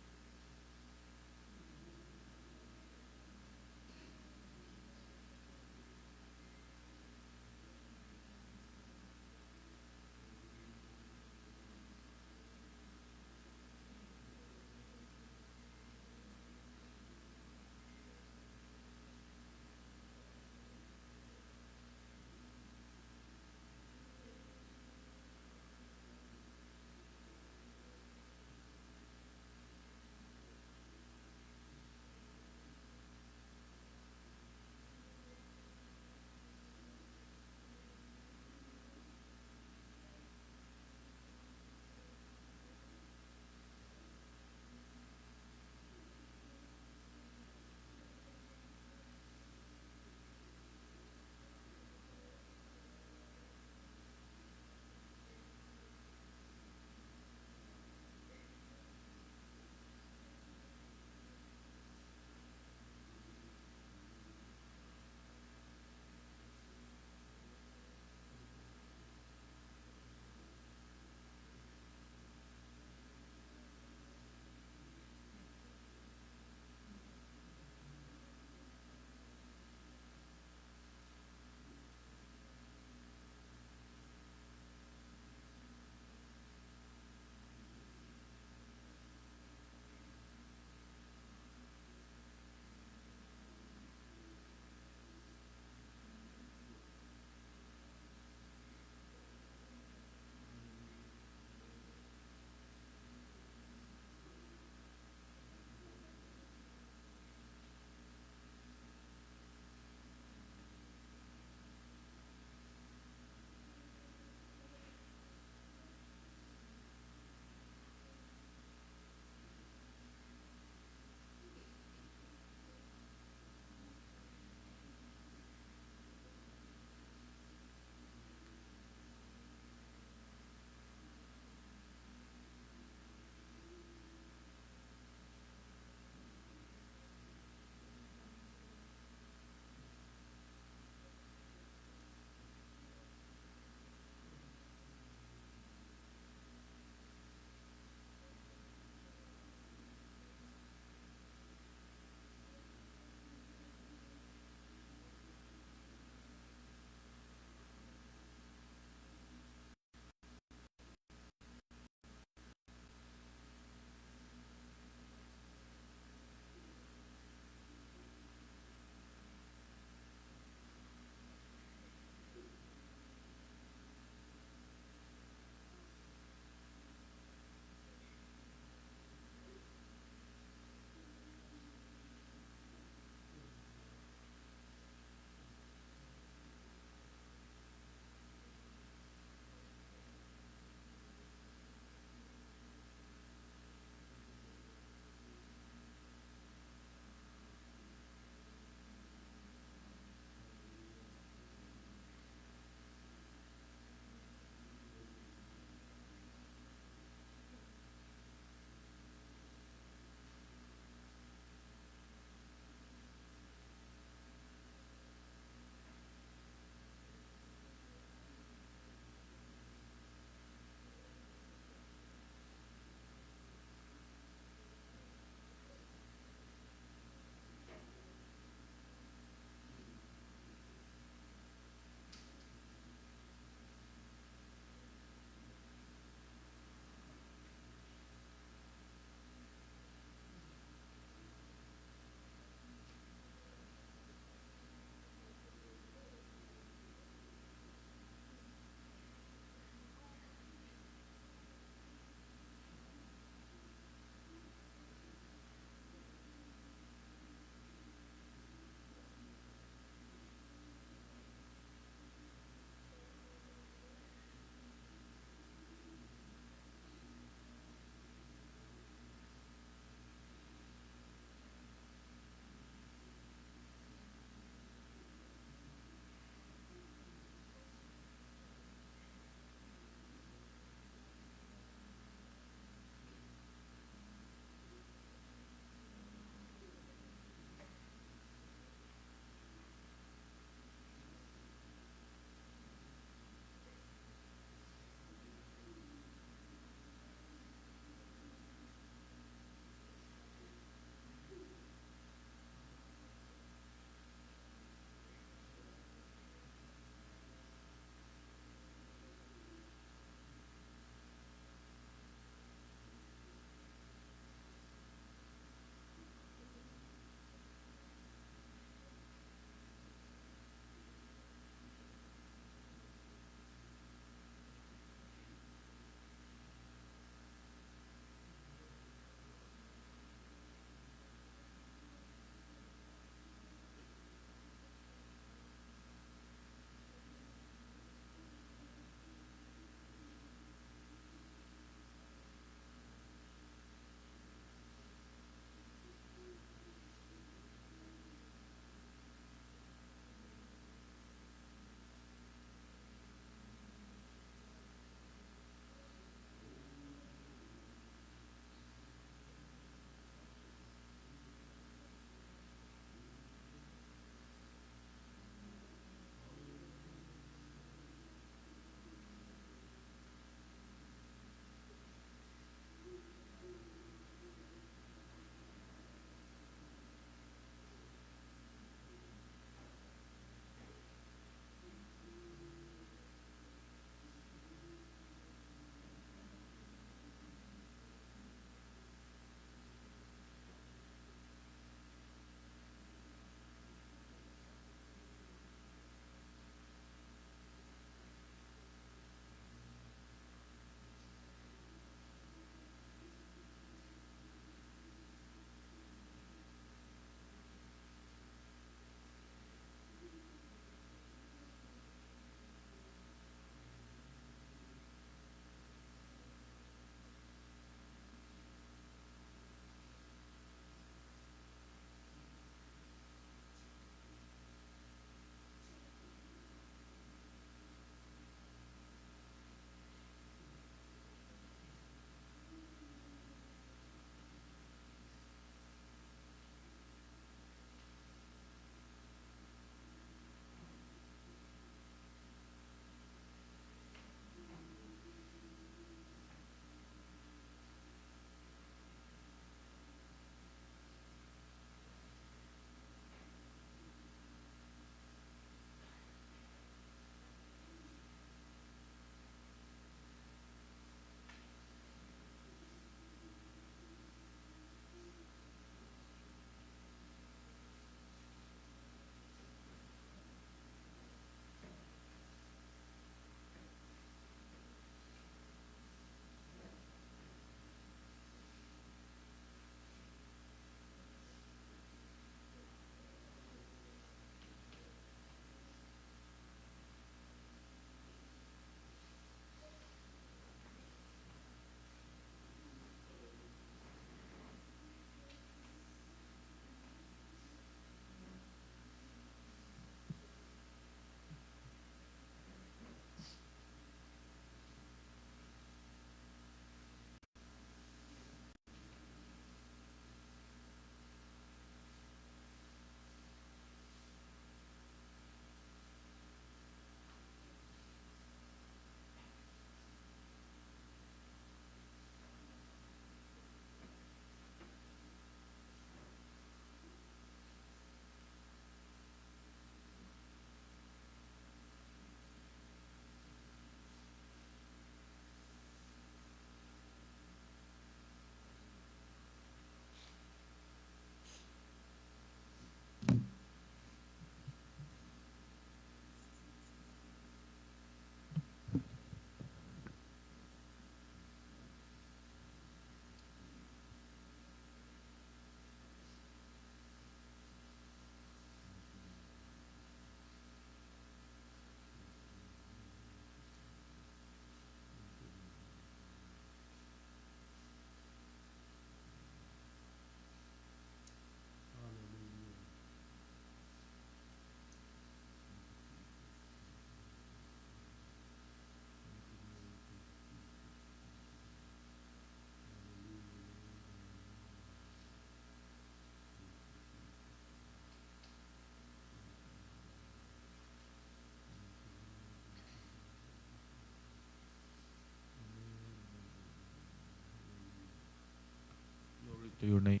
to your name.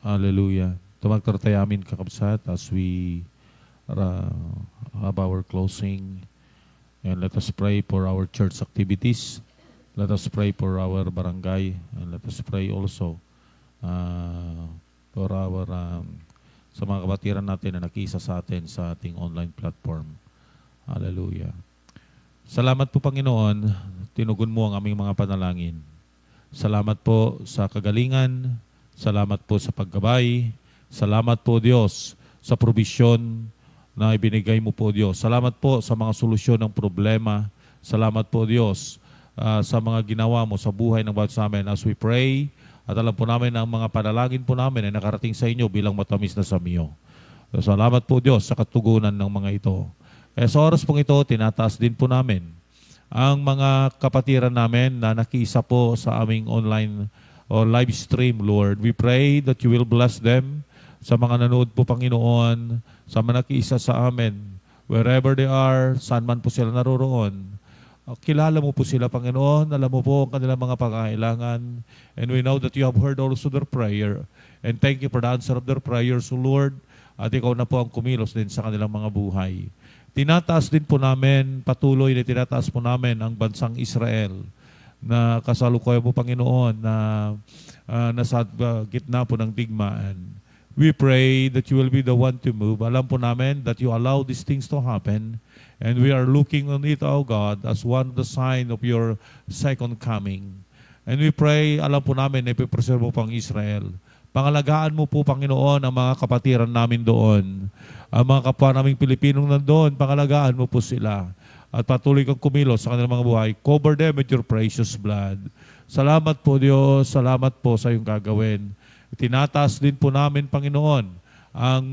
Hallelujah. Tumagtartayamin kakabsat as we have our closing. And let us pray for our church activities. Let us pray for our barangay. And let us pray also for our sa mga kabatiran natin na nakiisa sa atin sa ating online platform. Hallelujah. Salamat po, Panginoon. Tinugon mo ang aming mga panalangin. Salamat po sa kagalingan. Salamat po sa paggabay. Salamat po, Diyos, sa probisyon na ibinigay mo po, Diyos. Salamat po sa mga solusyon ng problema. Salamat po, Diyos, sa mga ginawa mo sa buhay ng bawat sa amin as we pray. At alam po namin ang mga panalangin po namin ay nakarating sa inyo bilang matamis na samiyo. Salamat po, Diyos, sa katugunan ng mga ito. Kaya sa oras pong ito, tinataas din po namin ang mga kapatiran namin na nakiisa po sa aming online o live stream, Lord. We pray that you will bless them sa mga nanood po, Panginoon, sa mga nakiisa sa amin, wherever they are, saan man po sila naroroon. Kilala mo po sila, Panginoon. Alam mo po ang kanilang mga pangangailangan. And we know that you have heard also their prayer. And thank you for the answer of their prayers, O Lord. At ikaw na po ang kumilos din sa kanilang mga buhay. Tinataas din po namin, patuloy na tinataas po namin ang bansang Israel na kasalukuyan mo, Panginoon, na nasa gitna po ng digmaan. We pray that you will be the one to move. Alam po namin that you allow these things to happen. And we are looking on it, O God, as one of the sign of your second coming. And we pray, alam po namin na ipipreserve mo pang Israel. Pangalagaan mo po, Panginoon, ang mga kapatiran namin doon. Ang mga kapwa naming Pilipinong nandoon, pangalagaan mo po sila. At patuloy kang kumilos sa kanilang mga buhay. Cover them with your precious blood. Salamat po, Diyos. Salamat po sa iyong gagawin. Tinataas din po namin, Panginoon, ang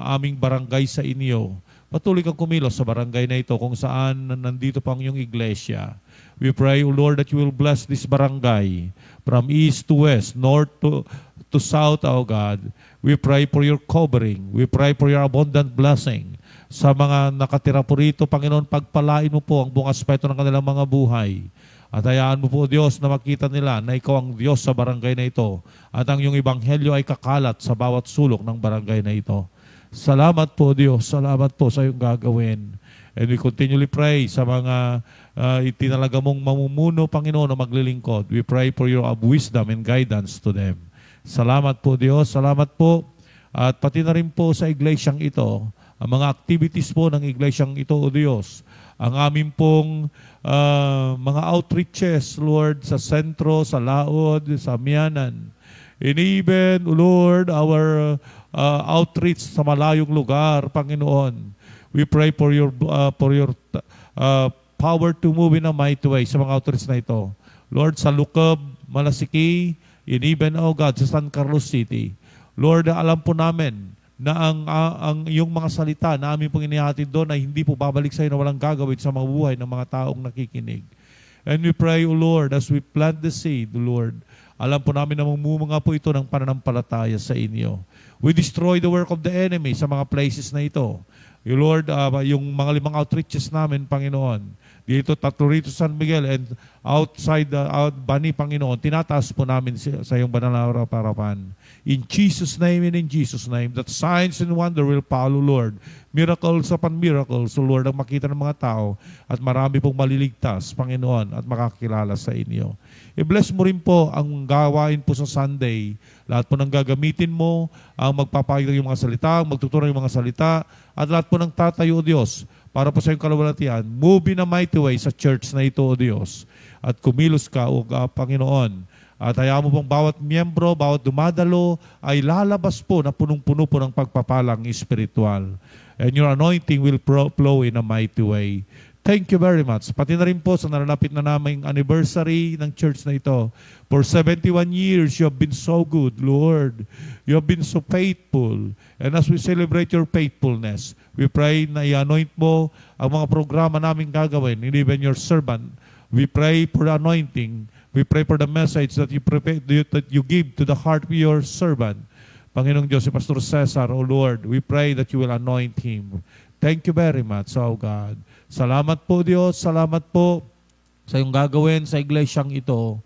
aming barangay sa inyo. Patuloy kang kumilos sa barangay na ito kung saan nandito pang yung iglesia. We pray, O Lord, that you will bless this barangay from east to west, north to south, O God. We pray for your covering. We pray for your abundant blessing. Sa mga nakatira po rito, Panginoon, pagpalain mo po ang buong aspeto ng kanilang mga buhay. At hayaan mo po, Diyos, na makita nila na ikaw ang Diyos sa barangay na ito at ang iyong ebanghelyo ay kakalat sa bawat sulok ng barangay na ito. Salamat po, Diyos. Salamat po sa iyong gagawin. And we continually pray sa mga itinalaga mong mamumuno, Panginoon, na maglilingkod. We pray for your wisdom and guidance to them. Salamat po, Diyos. Salamat po. At pati na rin po sa iglesyang ito, ang mga activities po ng iglesyang ito, O Diyos, ang amin pong mga outreaches, Lord, sa sentro, sa laod, sa Mianan. And even, Lord, our outreach sa malayong lugar, Panginoon. We pray for your power to move in a mighty way sa mga outreach na ito. Lord, sa Lucob, Malasiki, and even, O God, sa San Carlos City. Lord, alam po namin na ang yung mga salita na amin pong inihatid doon ay hindi po babalik sa iyo na walang gagawin sa mga buhay ng mga taong nakikinig. And we pray, O Lord, as we plant the seed, O Lord, alam po namin na mamumunga po ito ng pananampalataya sa inyo. We destroy the work of the enemy sa mga places na ito. Lord, yung mga 5 outreaches namin, Panginoon, dito 3 rito San Miguel and outside Bani, Panginoon, tinataas po namin sa iyong banal na harapan. In Jesus' name and in Jesus' name, that signs and wonder will follow, Lord. Miracles upon miracles, so Lord, ang makita ng mga tao at marami pong maliligtas, Panginoon, at makakilala sa inyo. I-bless mo rin po ang gawain po sa Sunday. Lahat po ng gagamitin mo, ang magpapahayag ng mga salita, ang magtuturo ng mga salita, at lahat po ng tatayo, O Diyos, para po sa iyong kalawalatian, move in a mighty way sa church na ito, O Diyos. At kumilos ka, O Panginoon. At hayaan mo pong bawat miyembro, bawat dumadalo, ay lalabas po na punong-puno po ng pagpapalang espiritual. And your anointing will flow in a mighty way. Thank you very much. Pati na rin po sa nalalapit na naming anniversary ng church na ito. For 71 years, you have been so good, Lord. You have been so faithful. And as we celebrate your faithfulness, we pray na i-anoint mo ang mga programa namin gagawin, and even your servant. We pray for the anointing. We pray for the message that you give to the heart of your servant. Panginoong Diyos, si Pastor Cesar, O Lord, we pray that you will anoint him. Thank you very much, O God. Salamat po, Diyos. Salamat po sa iyong gagawin sa iglesyang ito.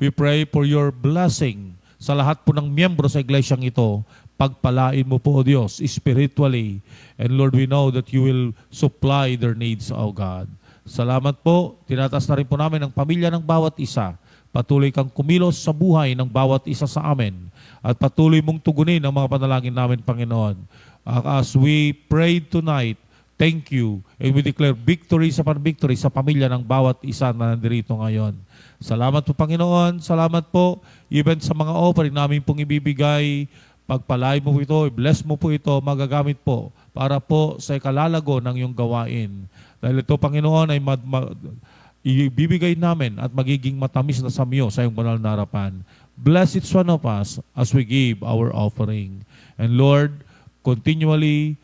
We pray for your blessing sa lahat po ng miyembro sa iglesyang ito. Pagpalain mo po, O Diyos, spiritually. And Lord, we know that you will supply their needs, O God. Salamat po. Tinataas na rin po namin ang pamilya ng bawat isa. Patuloy kang kumilos sa buhay ng bawat isa sa amin. At patuloy mong tugunin ang mga panalangin namin, Panginoon. As we prayed tonight, thank you. And we declare victory sa pamilya ng bawat isa na nandirito ngayon. Salamat po, Panginoon. Salamat po. Even sa mga offering namin pong ibibigay, pagpalay mo po ito, i-bless mo po ito, magagamit po para po sa ikalalago ng iyong gawain. Dahil ito, Panginoon, ay ibibigay namin at magiging matamis na sa iyo sa iyong banal na harapan. Bless each one of us as we give our offering. And Lord, continually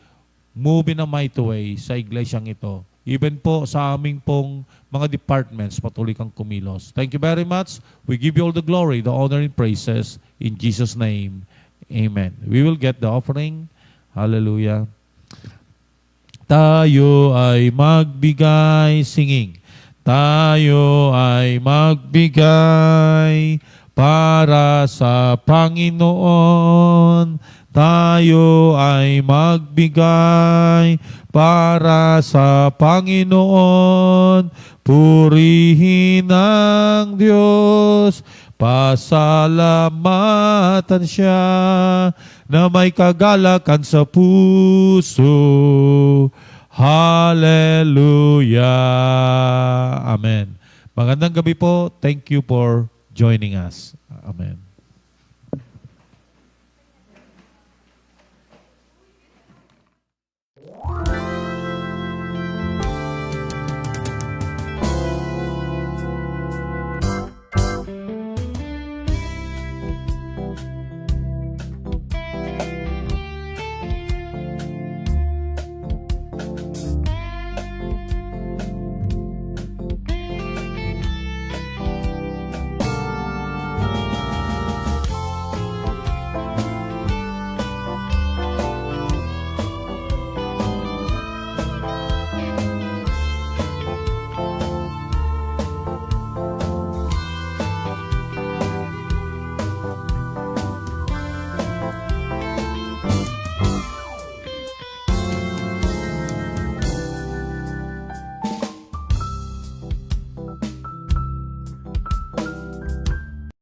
move in a mighty way sa iglesyang ito. Even po sa aming pong mga departments, patuloy kang kumilos. Thank you very much. We give you all the glory, the honor, and praises in Jesus' name. Amen. We will get the offering. Hallelujah. Tayo ay magbigay, singing. Tayo ay magbigay para sa Panginoon. Tayo ay magbigay para sa Panginoon. Purihin ang Diyos. Pasalamatan siya na may kagalakan sa puso. Hallelujah. Amen. Magandang gabi po. Thank you for joining us. Amen.